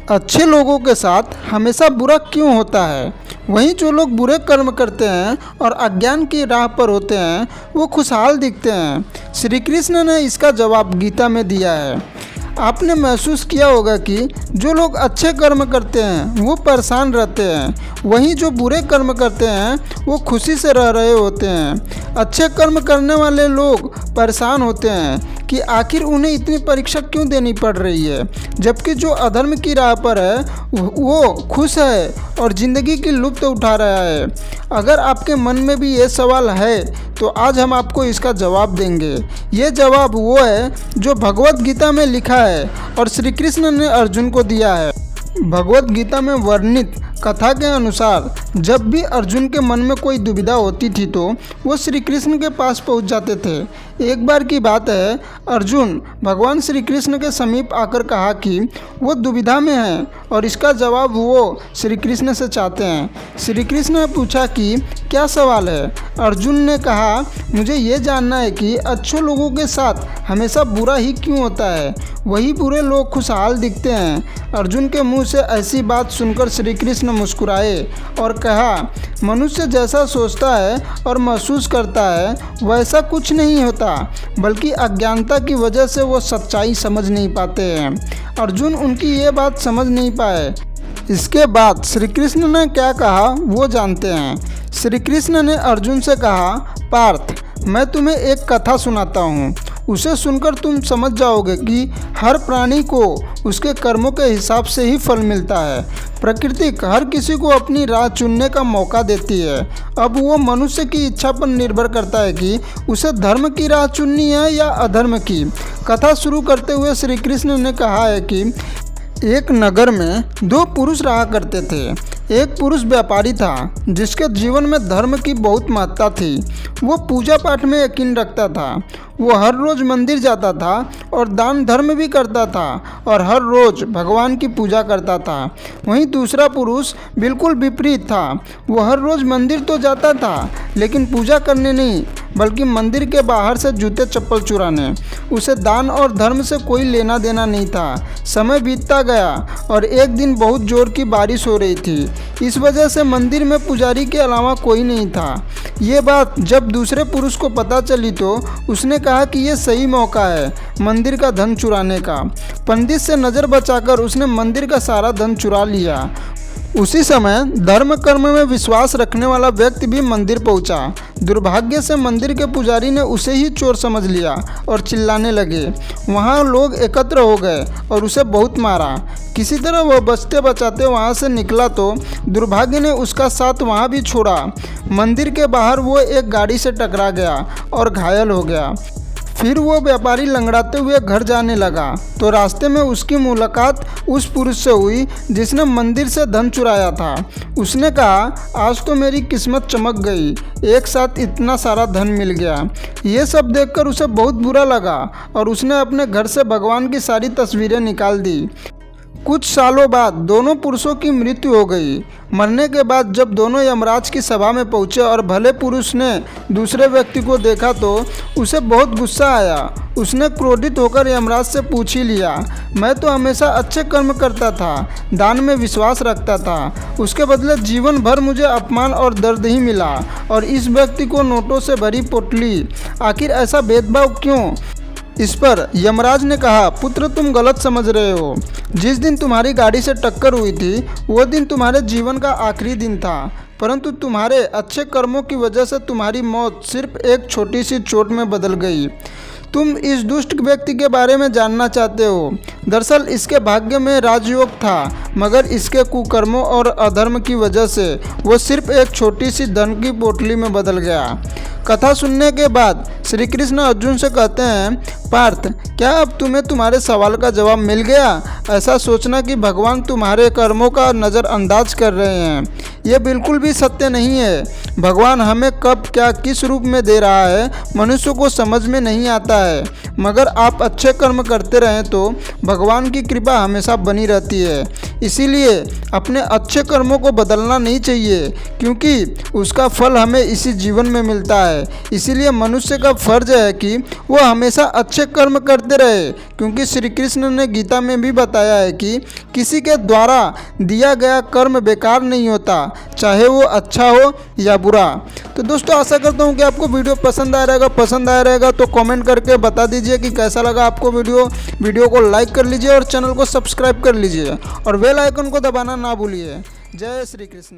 अच्छे लोगों के साथ हमेशा बुरा क्यों होता है? वहीं जो लोग बुरे कर्म करते हैं और अज्ञान की राह पर होते हैं वो खुशहाल दिखते हैं। श्री कृष्ण ने इसका जवाब गीता में दिया है। आपने महसूस किया होगा कि जो लोग अच्छे कर्म करते हैं वो परेशान रहते हैं, वहीं जो बुरे कर्म करते हैं वो खुशी से रह रहे होते हैं। अच्छे कर्म करने वाले लोग परेशान होते हैं कि आखिर उन्हें इतनी परीक्षा क्यों देनी पड़ रही है, जबकि जो अधर्म की राह पर है वो खुश है और ज़िंदगी की लुत्फ़ उठा रहा है। अगर आपके मन में भी ये सवाल है तो आज हम आपको इसका जवाब देंगे। ये जवाब वो है जो भगवत गीता में लिखा है और श्री कृष्ण ने अर्जुन को दिया है। भगवत गीता में वर्णित कथा के अनुसार जब भी अर्जुन के मन में कोई दुविधा होती थी तो वो श्री कृष्ण के पास पहुंच जाते थे। एक बार की बात है, अर्जुन भगवान श्री कृष्ण के समीप आकर कहा कि वो दुविधा में है और इसका जवाब वो श्री कृष्ण से चाहते हैं। श्री कृष्ण ने पूछा कि क्या सवाल है? अर्जुन ने कहा, मुझे ये जानना है कि अच्छे लोगों के साथ हमेशा बुरा ही क्यों होता है, वही बुरे लोग खुशहाल दिखते हैं। अर्जुन के मुँह से ऐसी बात सुनकर श्री कृष्ण मुस्कुराए और कहा, मनुष्य जैसा सोचता है और महसूस करता है वैसा कुछ नहीं होता, बल्कि अज्ञानता की वजह से वो सच्चाई समझ नहीं पाते हैं। अर्जुन उनकी ये बात समझ नहीं पाए। इसके बाद श्री कृष्ण ने क्या कहा वो जानते हैं। श्री कृष्ण ने अर्जुन से कहा, पार्थ, मैं तुम्हें एक कथा सुनाता हूँ, उसे सुनकर तुम समझ जाओगे कि हर प्राणी को उसके कर्मों के हिसाब से ही फल मिलता है। प्रकृति हर किसी को अपनी राह चुनने का मौका देती है। अब वो मनुष्य की इच्छा पर निर्भर करता है कि उसे धर्म की राह चुननी है या अधर्म की। कथा शुरू करते हुए श्री कृष्ण ने कहा है कि एक नगर में दो पुरुष रहा करते थे। एक पुरुष व्यापारी था जिसके जीवन में धर्म की बहुत महत्ता थी। वो पूजा पाठ में यकीन रखता था। वो हर रोज़ मंदिर जाता था और दान धर्म भी करता था और हर रोज़ भगवान की पूजा करता था। वहीं दूसरा पुरुष बिल्कुल विपरीत था। वो हर रोज़ मंदिर तो जाता था लेकिन पूजा करने नहीं, बल्कि मंदिर के बाहर से जूते चप्पल चुराने। उसे दान और धर्म से कोई लेना देना नहीं था। समय बीतता गया और एक दिन बहुत जोर की बारिश हो रही थी। इस वजह से मंदिर में पुजारी के अलावा कोई नहीं था। ये बात जब दूसरे पुरुष को पता चली तो उसने कहा कि ये सही मौका है मंदिर का धन चुराने का। पंडित से नज़र बचाकर उसने मंदिर का सारा धन चुरा लिया। उसी समय धर्म कर्म में विश्वास रखने वाला व्यक्ति भी मंदिर पहुंचा। दुर्भाग्य से मंदिर के पुजारी ने उसे ही चोर समझ लिया और चिल्लाने लगे। वहां लोग एकत्र हो गए और उसे बहुत मारा। किसी तरह वह बचते बचाते वहां से निकला तो दुर्भाग्य ने उसका साथ वहां भी छोड़ा। मंदिर के बाहर वो एक गाड़ी से टकरा गया और घायल हो गया। फिर वो व्यापारी लंगड़ाते हुए घर जाने लगा तो रास्ते में उसकी मुलाकात उस पुरुष से हुई जिसने मंदिर से धन चुराया था। उसने कहा, आज तो मेरी किस्मत चमक गई, एक साथ इतना सारा धन मिल गया। ये सब देखकर उसे बहुत बुरा लगा और उसने अपने घर से भगवान की सारी तस्वीरें निकाल दी। कुछ सालों बाद दोनों पुरुषों की मृत्यु हो गई। मरने के बाद जब दोनों यमराज की सभा में पहुंचे और भले पुरुष ने दूसरे व्यक्ति को देखा तो उसे बहुत गुस्सा आया। उसने क्रोधित होकर यमराज से पूछ ही लिया, मैं तो हमेशा अच्छे कर्म करता था, दान में विश्वास रखता था, उसके बदले जीवन भर मुझे अपमान और दर्द ही मिला और इस व्यक्ति को नोटों से भरी पोटली, आखिर ऐसा भेदभाव क्यों? इस पर यमराज ने कहा, पुत्र तुम गलत समझ रहे हो। जिस दिन तुम्हारी गाड़ी से टक्कर हुई थी वो दिन तुम्हारे जीवन का आखिरी दिन था, परंतु तुम्हारे अच्छे कर्मों की वजह से तुम्हारी मौत सिर्फ एक छोटी सी चोट में बदल गई। तुम इस दुष्ट व्यक्ति के बारे में जानना चाहते हो। दरअसल इसके भाग्य में राजयोग था, मगर इसके कुकर्मों और अधर्म की वजह से वो सिर्फ एक छोटी सी धन की पोटली में बदल गया। कथा सुनने के बाद श्री कृष्ण अर्जुन से कहते हैं, पार्थ, क्या अब तुम्हें तुम्हारे सवाल का जवाब मिल गया? ऐसा सोचना कि भगवान तुम्हारे कर्मों का नज़रअंदाज कर रहे हैं, यह बिल्कुल भी सत्य नहीं है। भगवान हमें कब क्या किस रूप में दे रहा है मनुष्य को समझ में नहीं आता है, मगर आप अच्छे कर्म करते रहें तो भगवान की कृपा हमेशा बनी रहती है। इसीलिए अपने अच्छे कर्मों को बदलना नहीं चाहिए, क्योंकि उसका फल हमें इसी जीवन में मिलता है। इसीलिए मनुष्य का फर्ज है कि वो हमेशा अच्छे कर्म करते रहे, क्योंकि श्री कृष्ण ने गीता में भी बताया है कि किसी के द्वारा दिया गया कर्म बेकार नहीं होता, चाहे वो अच्छा हो या बुरा। तो दोस्तों आशा करता हूँ कि आपको वीडियो पसंद आया रहेगा तो कमेंट करके बता दीजिए कि कैसा लगा आपको वीडियो को लाइक कर लीजिए और चैनल को सब्सक्राइब कर लीजिए और बेल आइकन को दबाना ना भूलिए। जय श्री कृष्ण।